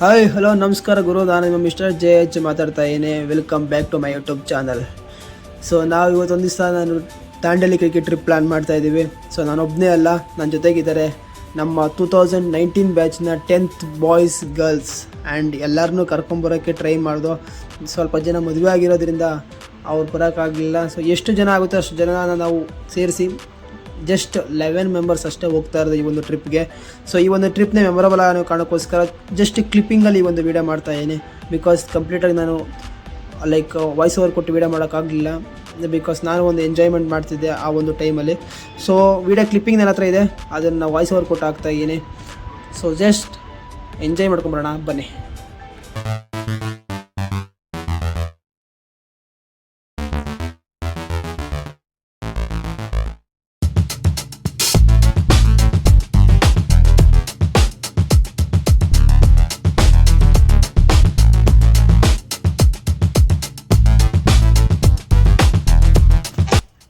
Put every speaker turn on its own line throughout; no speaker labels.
Hi hello ನಮಸ್ಕಾರ ಗುರು, ನಾನು ನಿಮ್ಮ ಮಿಸ್ಟರ್ JH ಮಾತಾಡ್ತಾ ಇದ್ದೀನಿ. Welcome back to my YouTube channel. So ನಾವು ಇವತ್ತೊಂದು ದಿವಸ ದಾಂಡೇಲಿ ಕ್ರಿಕೆಟ್ ಟ್ರಿಪ್ ಪ್ಲ್ಯಾನ್ ಮಾಡ್ತಾ ಇದ್ದೀವಿ. ಸೊ ನಾನೊಬ್ಬನೇ ಅಲ್ಲ, ನನ್ನ ಜೊತೆಗಿದ್ದಾರೆ ನಮ್ಮ 2019 ಬ್ಯಾಚ್ನ 10th ಬಾಯ್ಸ್ ಗರ್ಲ್ಸ್ ಆ್ಯಂಡ್ ಎಲ್ಲರನ್ನೂ ಕರ್ಕೊಂಬರೋಕ್ಕೆ ಟ್ರೈ ಮಾಡಿದೋ. ಸ್ವಲ್ಪ ಜನ ಮದುವೆ ಆಗಿರೋದ್ರಿಂದ ಅವ್ರು ಬರೋಕ್ಕಾಗಲಿಲ್ಲ. ಸೊ ಎಷ್ಟು ಜನ ಆಗುತ್ತೋ ಅಷ್ಟು ಜನನ ನಾವು ಸೇರಿಸಿ ಜಸ್ಟ್ 11 ಮೆಂಬರ್ಸ್ ಅಷ್ಟೇ ಹೋಗ್ತಾ ಇರೋದು ಈ ಒಂದು ಟ್ರಿಪ್ಗೆ. ಸೊ ಈ ಒಂದು ಟ್ರಿಪ್ನ ಮೆಮೊರಬಲ್ ಆಗೋ ಕಾರಣಕ್ಕೋಸ್ಕರ ಜಸ್ಟ್ ಕ್ಲಿಪ್ಪಿಂಗಲ್ಲಿ ಈ ಒಂದು ವೀಡಿಯೋ ಮಾಡ್ತಾಯಿದ್ದೀನಿ. ಬಿಕಾಸ್ ಕಂಪ್ಲೀಟಾಗಿ ನಾನು ಲೈಕ್ ವಾಯ್ಸ್ ಓವರ್ ಕೊಟ್ಟು ವೀಡಿಯೋ ಮಾಡೋಕ್ಕಾಗಲಿಲ್ಲ, ಬಿಕಾಸ್ ನಾನು ಒಂದು ಎಂಜಾಯ್ಮೆಂಟ್ ಮಾಡ್ತಿದ್ದೆ ಆ ಒಂದು ಟೈಮಲ್ಲಿ. ಸೊ ವೀಡಿಯೋ ಕ್ಲಿಪ್ಪಿಂಗ್ ನನ್ನ ಹತ್ರ ಇದೆ, ಅದನ್ನು ವಾಯ್ಸ್ ಓವರ್ ಕೊಟ್ಟು ಹಾಕ್ತಾಯಿದ್ದೀನಿ. ಸೊ ಜಸ್ಟ್ ಎಂಜಾಯ್ ಮಾಡ್ಕೊಂಬರೋಣ ಬನ್ನಿ.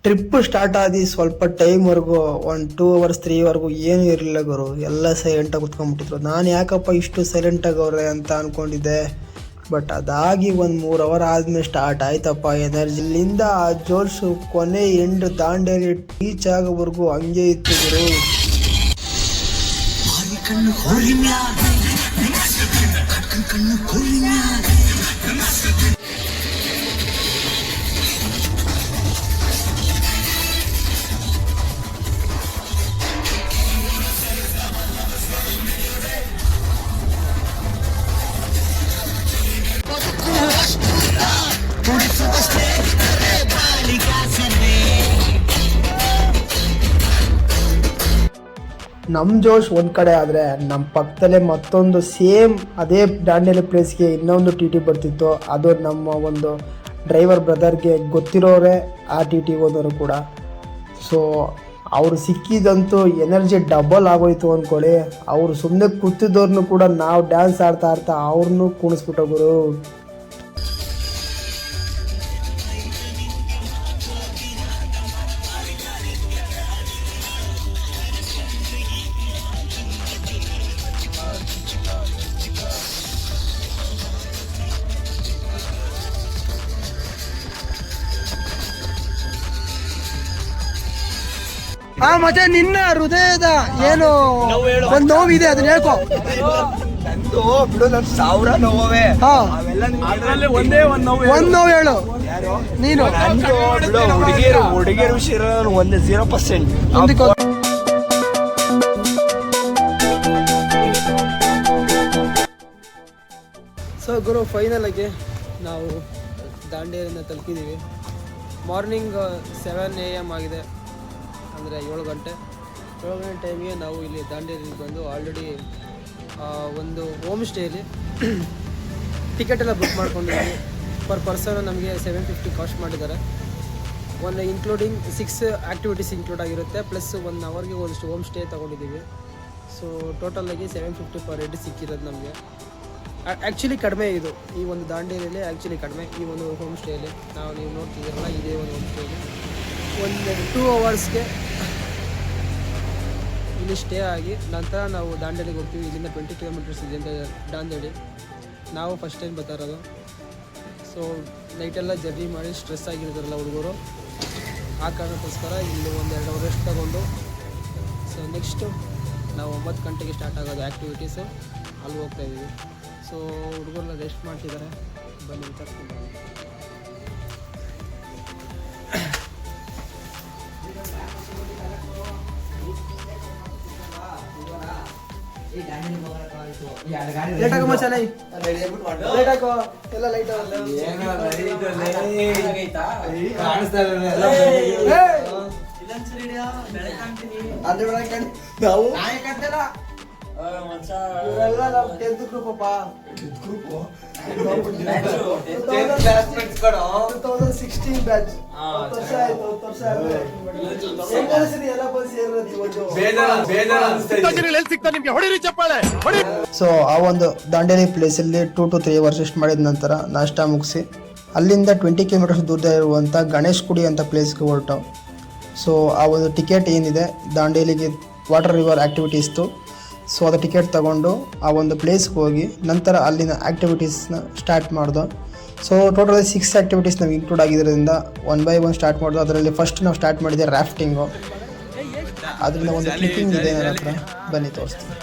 ಟ್ರಿಪ್ ಸ್ಟಾರ್ಟ್ ಆಗಿ ಸ್ವಲ್ಪ ಟೈಮ್ವರೆಗೂ 1-2 hours 3 ವರೆಗೂ ಏನೂ ಇರಲಿಲ್ಲ ಗುರು. ಎಲ್ಲ ಸೈಲೆಂಟಾಗಿ ಕುತ್ಕೊಂಡ್ಬಿಟ್ಟಿದ್ರು. ನಾನು ಯಾಕಪ್ಪ ಇಷ್ಟು ಸೈಲೆಂಟಾಗಿ ಅವ್ರೆ ಅಂತ ಅಂದ್ಕೊಂಡಿದ್ದೆ. ಬಟ್ ಅದಾಗಿ 1-3 hour ಆದಮೇಲೆ ಸ್ಟಾರ್ಟ್ ಆಯ್ತಪ್ಪ ಎನರ್ಜಿ. ಇಲ್ಲಿಂದ ಆ ಜೋಶು ಕೊನೆ ಎಂಡ್ ದಾಂಡೇಲಿ ರೀಚ್ ಆಗೋವರೆಗೂ ಹಂಗೆ ಇತ್ತು ಗುರು. ನಮ್ಮ ಜೋಶ್ ಒಂದು ಕಡೆ ಆದರೆ ನಮ್ಮ ಪಕ್ಕದಲ್ಲೇ ಮತ್ತೊಂದು ಸೇಮ್ ಅದೇ ದಾಂಡೇಲಿ ಪ್ಲೇಸ್ಗೆ ಇನ್ನೊಂದು TT ಬರ್ತಿತ್ತು. ಅದು ನಮ್ಮ ಒಂದು ಡ್ರೈವರ್ ಬ್ರದರ್ಗೆ ಗೊತ್ತಿರೋರೆ ಆ TT ಓದೋರು ಕೂಡ. ಸೊ ಅವರು ಸಿಕ್ಕಿದಂತೂ ಎನರ್ಜಿ ಡಬಲ್ ಆಗೋಯ್ತು ಅಂದ್ಕೊಳ್ಳಿ. ಅವರು ಸುಮ್ಮನೆ ಕೂತಿದ್ದವ್ರನ್ನೂ ಕೂಡ ನಾವು ಡ್ಯಾನ್ಸ್ ಆಡ್ತಾ ಅವ್ರನ್ನೂ ಕುಣಿಸ್ಬಿಟ್ಟೋಗುರು. ಮತ್ತೆ ನಿನ್ನ ಹೃದಯದ ಏನು ಒಂದು ನೋವಿದೆ ಅದನ್ನ ಹೇಳ್ಕೊ.
ಬಿಡು, ನನ್ 1000 ನೋವೇ.
ಒಂದ್ ನೋವು ಹೇಳು ನೀನು.
ಹುಡುಗಿಯರ ವಿಷಯ 0%.
ಸೊ ಗುರು, ಫೈನಲ್ ಆಗಿ ನಾವು ದಾಂಡೇಲಿಯಿಂದ ತಲುಪಿದ್ದೀವಿ. ಮಾರ್ನಿಂಗ್ 7 AM ಆಗಿದೆ, ಅಂದರೆ 7 ಗಂಟೆ ಟೈಮಿಗೆ ನಾವು ಇಲ್ಲಿ ದಾಂಡೇಲಿಗೆ ಬಂದು ಆಲ್ರೆಡಿ ಒಂದು ಹೋಮ್ ಸ್ಟೇಯಲ್ಲಿ ಟಿಕೆಟ್ ಎಲ್ಲ ಬುಕ್ ಮಾಡ್ಕೊಂಡಿದ್ದೀವಿ. ಪರ್ ಪರ್ಸನ್ ನಮಗೆ 750 ಕಾಸ್ಟ್ ಮಾಡಿದ್ದಾರೆ. ಒಂದು ಇನ್ಕ್ಲೂಡಿಂಗ್ 6 ಆ್ಯಕ್ಟಿವಿಟೀಸ್ ಇನ್ಕ್ಲೂಡ್ ಆಗಿರುತ್ತೆ, ಪ್ಲಸ್ 1 hourಗೆ ಒಂದಷ್ಟು ಹೋಮ್ ಸ್ಟೇ ತೊಗೊಂಡಿದ್ದೀವಿ. ಸೊ ಟೋಟಲಾಗಿ 750 ಪರ್ ಹೆಡ್ ಸಿಕ್ಕಿರೋದು ನಮಗೆ. ಆ್ಯಕ್ಚುಲಿ ಕಡಿಮೆ ಇದು, ಈ ಒಂದು ದಾಂಡೇಲಿಯಲ್ಲಿ ಆ್ಯಕ್ಚುಲಿ ಕಡಿಮೆ ಈ ಒಂದು ಹೋಮ್ ಸ್ಟೇಯಲ್ಲಿ. ನೀವು ನೋಡ್ತಿದ್ದೀರಲ್ಲ, ಇದೇ ಒಂದು ಹೋಮ್ ಸ್ಟೇಯಲ್ಲಿ ಒಂದು 2 hours ಇಲ್ಲಿ ಸ್ಟೇ ಆಗಿ ನಂತರ ನಾವು ದಾಂಡೇಲಿಗೆ ಹೋಗ್ತೀವಿ. ಇಲ್ಲಿಂದ 20 kilometers ಇದೆ ಅಂತ ದಾಂಡೇಲಿ. ನಾವು ಫಸ್ಟ್ ಟೈಮ್ ಬರ್ತಾ ಇರೋದು. ಸೊ ನೈಟೆಲ್ಲ ಜರ್ನಿ ಮಾಡಿ ಸ್ಟ್ರೆಸ್ ಆಗಿರ್ತಾರಲ್ಲ ಹುಡುಗರು, ಆ ಕಾರಣಕ್ಕೋಸ್ಕರ ಇಲ್ಲಿ 1-2 hour ರೆಸ್ಟ್ ತಗೊಂಡು ಸೊ ನೆಕ್ಸ್ಟು ನಾವು 9 ಗಂಟೆಗೆ ಸ್ಟಾರ್ಟ್ ಆಗೋದು ಆ್ಯಕ್ಟಿವಿಟೀಸು, ಅಲ್ಲಿ ಹೋಗ್ತಾಯಿದ್ದೀವಿ. ಸೊ ಹುಡುಗರೆಲ್ಲ ರೆಸ್ಟ್ ಮಾಡ್ತಿದ್ದಾರೆ, ಬನ್ನಿ ಕರ್ಕೊಂಡು. ಲೇಟ್ ಆಗೋ ಮಚಾಲ, ಲೇಟ್ ಹಾಕೋ ಎಲ್ಲ ಲೈಟ್ ಇವರೆಲ್ಲ ನಮ್ಮ 10th ಗ್ರೂಪ್ ಅಪ್ಪ. 2016 ಬ್ಯಾಚ್. ವರ್ಷ ಆಯ್ತು, ವರ್ಷ ಎಲ್ಲ ಬಂದು ಸೇರೋದು. ಸೊ ಆ ಒಂದು ದಾಂಡೇಲಿ ಪ್ಲೇಸಲ್ಲಿ 2 to 3 hours ರೆಸ್ಟ್ ಮಾಡಿದ ನಂತರ ನಾಷ್ಟ ಮುಗಿಸಿ ಅಲ್ಲಿಂದ 20 kilometers ದೂರ ಇರುವಂಥ ಗಣೇಶ್ ಗುಡಿ ಅಂತ ಪ್ಲೇಸ್ಗೆ ಹೊರಟು. ಸೊ ಆ ಒಂದು ಟಿಕೆಟ್ ಏನಿದೆ ದಾಂಡೇಲಿಗೆ ವಾಟರ್ ರಿವರ್ ಆ್ಯಕ್ಟಿವಿಟೀಸ್ದು ಸೊ ಅದು ಟಿಕೆಟ್ ತಗೊಂಡು ಆ ಒಂದು ಪ್ಲೇಸ್ಗೆ ಹೋಗಿ ನಂತರ ಅಲ್ಲಿನ ಆ್ಯಕ್ಟಿವಿಟೀಸ್ನ ಸ್ಟಾರ್ಟ್ ಮಾಡ್ದೋ. ಸೊ ಟೋಟಲಿ 6 ಆ್ಯಕ್ಟಿವಿಟೀಸ್ ನಾವು ಇನ್ಕ್ಲೂಡ್ ಆಗಿದ್ದರಿಂದ 1 by 1 ಸ್ಟಾರ್ಟ್ ಮಾಡ್ದೋ. ಅದರಲ್ಲಿ ಫಸ್ಟ್ ನಾವು ಸ್ಟಾರ್ಟ್ ಮಾಡಿದ್ದೆ ರಾಫ್ಟಿಂಗು. ಅದರಿಂದ ಒಂದು ಕ್ಲಿಪ್ಪಿಂಗ್ ಇದೆ ನನ್ನ ಹತ್ರ, ಬನ್ನಿ ತೋರಿಸ್ತೀನಿ.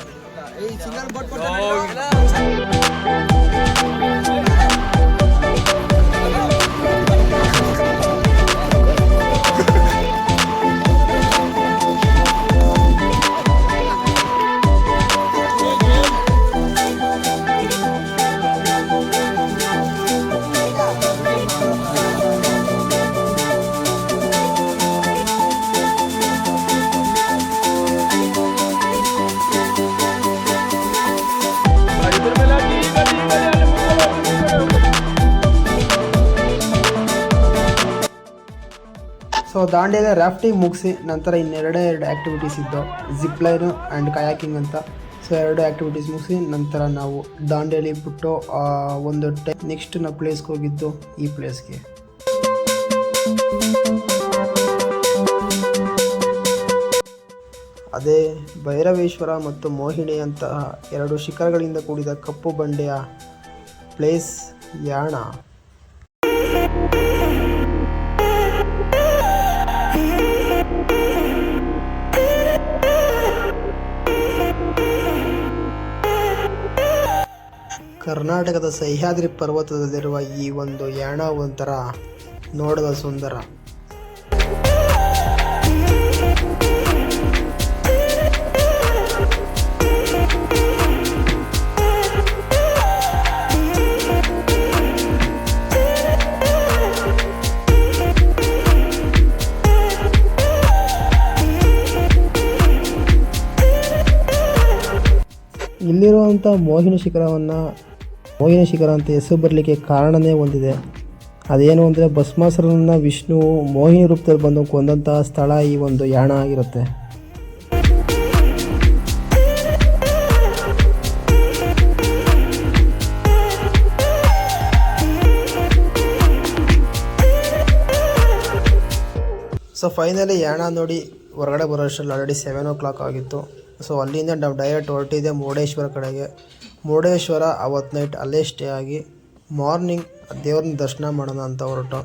ಸೊ ದಾಂಡೇಲಿ ರಾಫ್ಟಿಂಗ್ ಮುಗಿಸಿ ನಂತರ ಇನ್ನೆರಡು ಆ್ಯಕ್ಟಿವಿಟೀಸ್ ಇದ್ದು, ಜಿಪ್ ಲೈನು ಆ್ಯಂಡ್ ಕಯಾಕಿಂಗ್ ಅಂತ. ಸೊ 2 ಆ್ಯಕ್ಟಿವಿಟೀಸ್ ಮುಗಿಸಿ ನಂತರ ನಾವು ದಾಂಡೇಲಿ ಬಿಟ್ಟು ಒಂದು ನೆಕ್ಸ್ಟ್ ನಾವು ಪ್ಲೇಸ್ಗೆ ಹೋಗಿದ್ದು ಈ ಪ್ಲೇಸ್ಗೆ. ಅದೇ ಭೈರವೇಶ್ವರ ಮತ್ತು ಮೋಹಿನಿ ಅಂತಹ 2 ಶಿಖರಗಳಿಂದ ಕೂಡಿದ ಕಪ್ಪು ಬಂಡೆಯ ಪ್ಲೇಸ್ ಯಾಣ. ಕರ್ನಾಟಕದ ಸಹ್ಯಾದ್ರಿ ಪರ್ವತದಲ್ಲಿರುವ ಈ ಒಂದು ಯಾಣ ಒಂಥರ ನೋಡದ ಸುಂದರ. ಇಲ್ಲಿರುವಂಥ ಮೋಹಿನಿ ಶಿಖರ ಅಂತ ಹೆಸರು ಬರಲಿಕ್ಕೆ ಕಾರಣನೇ ಒಂದಿದೆ. ಅದೇನು ಅಂದರೆ ಭಸ್ಮಾಸುರನನ್ನು ವಿಷ್ಣು ಮೋಹಿನಿ ರೂಪದಲ್ಲಿ ಬಂದು ಕೊಂದಂತಹ ಸ್ಥಳ ಈ ಒಂದು ಯಾಣ ಆಗಿರುತ್ತೆ. ಸೊ ಫೈನಲಿ ಯಾಣ ನೋಡಿ ಹೊರಗಡೆ ಬರೋಷ್ಟರಲ್ಲಿ ಆಲ್ರೆಡಿ 7 o'clock ಆಗಿತ್ತು. ಸೊ ಅಲ್ಲಿಂದ ನಾವು ಡೈರೆಕ್ಟ್ ಹೊರಟಿದ್ದೆ ಮುರುಡೇಶ್ವರ ಕಡೆಗೆ. ಮುರುಡೇಶ್ವರ ಅವತ್ತು ನೈಟ್ ಅಲ್ಲೇ ಸ್ಟೇ ಆಗಿ ಮಾರ್ನಿಂಗ್ ದೇವ್ರನ್ನ ದರ್ಶನ ಮಾಡೋಣ ಅಂತ ಹೊರಟು.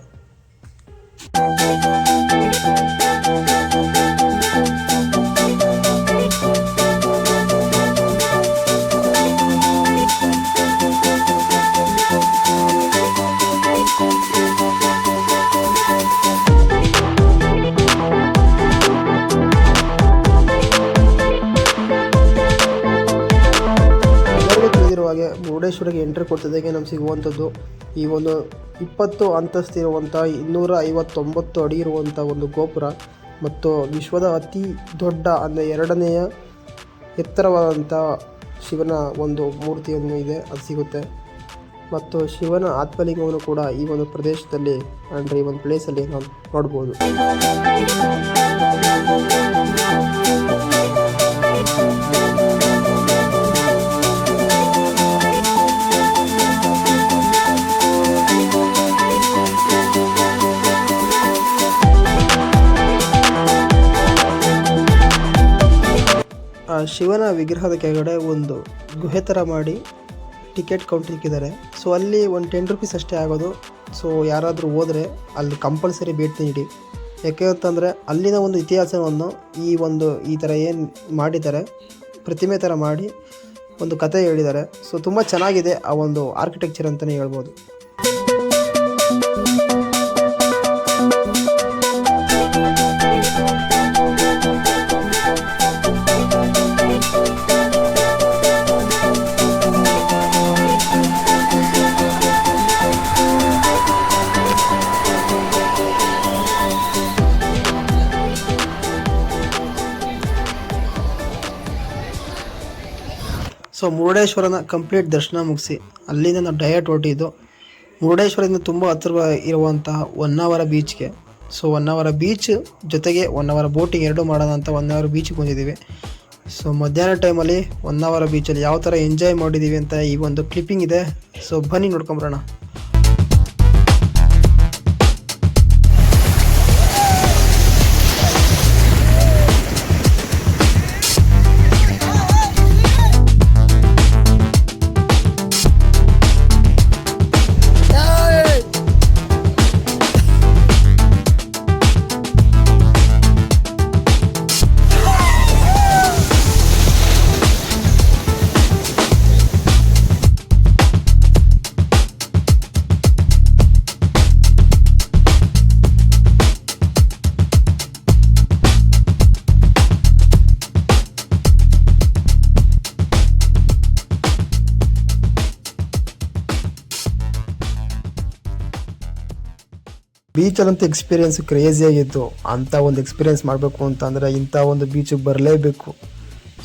ಮುರುಡೇಶ್ವರಕ್ಕೆ ಎಂಟ್ರಿ ಕೊಡ್ತಿದ್ದಾಗೆ ನಮ್ಗೆ ಸಿಗುವಂಥದ್ದು ಈ ಒಂದು 20 ಅಂತಸ್ತಿರುವಂಥ 259 ಅಡಿ ಇರುವಂಥ ಒಂದು ಗೋಪುರ ಮತ್ತು ವಿಶ್ವದ ಅತಿ ದೊಡ್ಡ ಅಂದರೆ 2ನೇ ಎತ್ತರವಾದಂಥ ಶಿವನ ಒಂದು ಮೂರ್ತಿಯನ್ನು ಇದೆ, ಅದು ಸಿಗುತ್ತೆ. ಮತ್ತು ಶಿವನ ಆತ್ಮಲಿಂಗವನ್ನು ಕೂಡ ಈ ಒಂದು ಪ್ರದೇಶದಲ್ಲಿ ಅಂದರೆ ಈ ಒಂದು ಪ್ಲೇಸಲ್ಲಿ ನಾವು ನೋಡ್ಬೋದು. ಶಿವನ ವಿಗ್ರಹದ ಕೆಳಗಡೆ ಒಂದು ಗುಹೆ ಥರ ಮಾಡಿ ಟಿಕೆಟ್ ಕೌಂಟರ್ ಇಕ್ಕಿದ್ದಾರೆ. ಸೊ ಅಲ್ಲಿ ಒಂದು 10 rupees ಅಷ್ಟೇ ಆಗೋದು. ಸೊ ಯಾರಾದರೂ ಹೋದರೆ ಅಲ್ಲಿ ಕಂಪಲ್ಸರಿ ಭೇಟಿ ನೀಡಿ. ಯಾಕೆ ಅಂತಂದರೆ ಅಲ್ಲಿನ ಒಂದು ಇತಿಹಾಸವನ್ನು ಈ ಥರ ಏನು ಮಾಡಿದ್ದಾರೆ ಪ್ರತಿಮೆ ಥರ ಮಾಡಿ ಒಂದು ಕತೆ ಹೇಳಿದ್ದಾರೆ. ಸೊ ತುಂಬ ಚೆನ್ನಾಗಿದೆ ಆ ಒಂದು ಆರ್ಕಿಟೆಕ್ಚರ್ ಅಂತಲೇ ಹೇಳ್ಬೋದು. ಸೊ ಮುರುಡೇಶ್ವರನ ಕಂಪ್ಲೀಟ್ ದರ್ಶನ ಮುಗಿಸಿ ಅಲ್ಲಿಂದ ನಾವು ಡೈರೆಕ್ಟ್ ಹೊರಟಿದ್ದು ಮುರುಡೇಶ್ವರದಿಂದ ತುಂಬ ಹತ್ತಿರ ಇರುವಂತಹ ಹೊನ್ನಾವರ ಬೀಚ್ಗೆ. ಸೊ ಹೊನ್ನಾವರ ಬೀಚ್ ಜೊತೆಗೆ ಹೊನ್ನಾವರ ಬೋಟಿಂಗ್ 2 ಮಾಡೋಣ ಅಂತ ಹೊನ್ನಾವರ ಬೀಚ್ಗೆ ಬಂದಿದ್ದೀವಿ. ಸೊ ಮಧ್ಯಾಹ್ನ ಟೈಮಲ್ಲಿ ಹೊನ್ನಾವರ ಬೀಚಲ್ಲಿ ಯಾವ ಥರ ಎಂಜಾಯ್ ಮಾಡಿದ್ದೀವಿ ಅಂತ ಈ ಒಂದು ಕ್ಲಿಪ್ಪಿಂಗ್ ಇದೆ. ಸೊ ಬನ್ನಿ ನೋಡ್ಕೊಂಬರೋಣ. ಬೀಚಲ್ಲಂತೂ ಎಕ್ಸ್ಪೀರಿಯೆನ್ಸ್ ಕ್ರೇಜಿಯಾಗಿತ್ತು. ಅಂಥ ಒಂದು ಎಕ್ಸ್ಪೀರಿಯೆನ್ಸ್ ಮಾಡಬೇಕು ಅಂತಂದರೆ ಇಂಥ ಒಂದು ಬೀಚಿಗೆ ಬರಲೇಬೇಕು.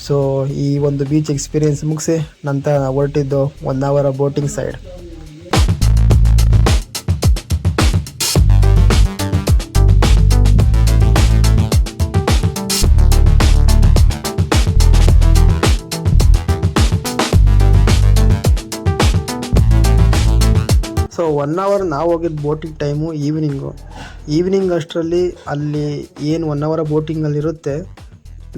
ಸೊ ಈ ಒಂದು ಬೀಚ್ ಎಕ್ಸ್ಪೀರಿಯೆನ್ಸ್ ಮುಗಿಸಿ ನಂತರ ಹೊರಟಿದ್ದು 1 hour boating side. So 1 hour ನಾವು ಹೋಗಿದ್ದು ಬೋಟಿಂಗ್ ಟೈಮು ಈವ್ನಿಂಗ್ ಅಷ್ಟರಲ್ಲಿ ಅಲ್ಲಿ ಏನು 1 ಅವರ್ ಬೋಟಿಂಗಲ್ಲಿರುತ್ತೆ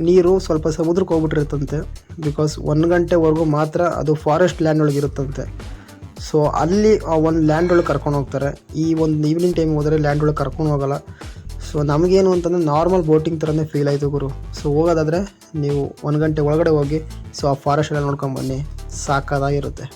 ನೀರು ಸ್ವಲ್ಪ ಸಮುದ್ರಕ್ಕೆ ಹೋಗ್ಬಿಟ್ಟಿರುತ್ತಂತೆ. ಬಿಕಾಸ್ 1 ಗಂಟೆವರೆಗೂ ಮಾತ್ರ ಅದು ಫಾರೆಸ್ಟ್ ಲ್ಯಾಂಡ್ ಒಳಗೆ ಇರುತ್ತಂತೆ. ಸೊ ಅಲ್ಲಿ ಆ ಒಂದು ಲ್ಯಾಂಡ್ ಒಳಗೆ ಕರ್ಕೊಂಡು ಹೋಗ್ತಾರೆ. ಈ ಒಂದು ಈವ್ನಿಂಗ್ ಟೈಮ್ ಹೋದರೆ ಲ್ಯಾಂಡ್ ಒಳಗೆ ಕರ್ಕೊಂಡು ಹೋಗಲ್ಲ. ಸೊ ನಮಗೇನು ಅಂತಂದರೆ ನಾರ್ಮಲ್ ಬೋಟಿಂಗ್ ಥರನೇ ಫೀಲ್ ಆಯಿತು ಗುರು. ಸೊ ಹೋಗೋದಾದರೆ ನೀವು 1 ಗಂಟೆ ಒಳಗಡೆ ಹೋಗಿ ಸೊ ಆ ಫಾರೆಸ್ಟ್ ಎಲ್ಲ ನೋಡ್ಕೊಂಬನ್ನಿ, ಸಾಕಾಗಿರುತ್ತೆ.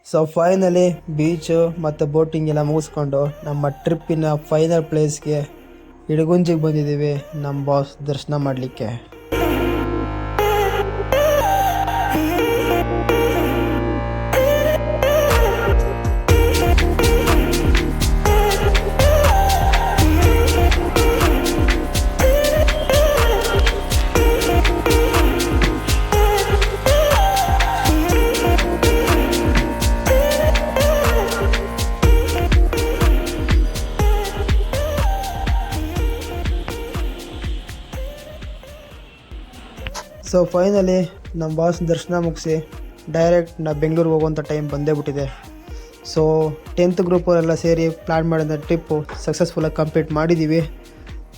ಸೊ ಫೈನಲಿ ಬೀಚು ಮತ್ತು ಬೋಟಿಂಗ್ ಎಲ್ಲ ಮುಗಿಸ್ಕೊಂಡು ನಮ್ಮ ಟ್ರಿಪ್ಪಿನ ಫೈನಲ್ ಪ್ಲೇಸ್ಗೆ ಇಡಗುಂಜಿಗೆ ಬಂದಿದ್ದೀವಿ ನಮ್ಮ ಬಾಸ್ ದರ್ಶನ ಮಾಡಲಿಕ್ಕೆ. ಸೊ ಫೈನಲಿ ನಮ್ಮ ಬಾಸ್ ದರ್ಶನ ಮುಗಿಸಿ ಡೈರೆಕ್ಟ್ ನಾವು ಬೆಂಗಳೂರಿಗೆ ಹೋಗುವಂಥ ಟೈಮ್ ಬಂದೇ ಬಿಟ್ಟಿದೆ. ಸೊ 10th ಗ್ರೂಪವರೆಲ್ಲ ಸೇರಿ ಪ್ಲ್ಯಾನ್ ಮಾಡಿದ ಟ್ರಿಪ್ಪು ಸಕ್ಸಸ್ಫುಲ್ಲಾಗಿ ಕಂಪ್ಲೀಟ್ ಮಾಡಿದ್ದೀವಿ.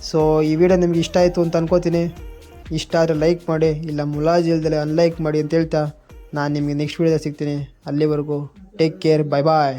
ಸೊ ಈ ವಿಡಿಯೋ ನಿಮ್ಗೆ ಇಷ್ಟ ಆಯಿತು ಅಂತ ಅನ್ಕೋತೀನಿ. ಇಷ್ಟ ಆದರೆ ಲೈಕ್ ಮಾಡಿ, ಇಲ್ಲ ಮುಲಾಜ್ ಇಲ್ದಲೆ ಅನ್ಲೈಕ್ ಮಾಡಿ ಅಂತ ಹೇಳ್ತಾ ನಾನು ನಿಮಗೆ ನೆಕ್ಸ್ಟ್ ವೀಡಿಯೋದಲ್ಲಿ ಸಿಗ್ತೀನಿ. ಅಲ್ಲಿವರೆಗೂ ಟೇಕ್ ಕೇರ್, ಬಾಯ್ ಬಾಯ್.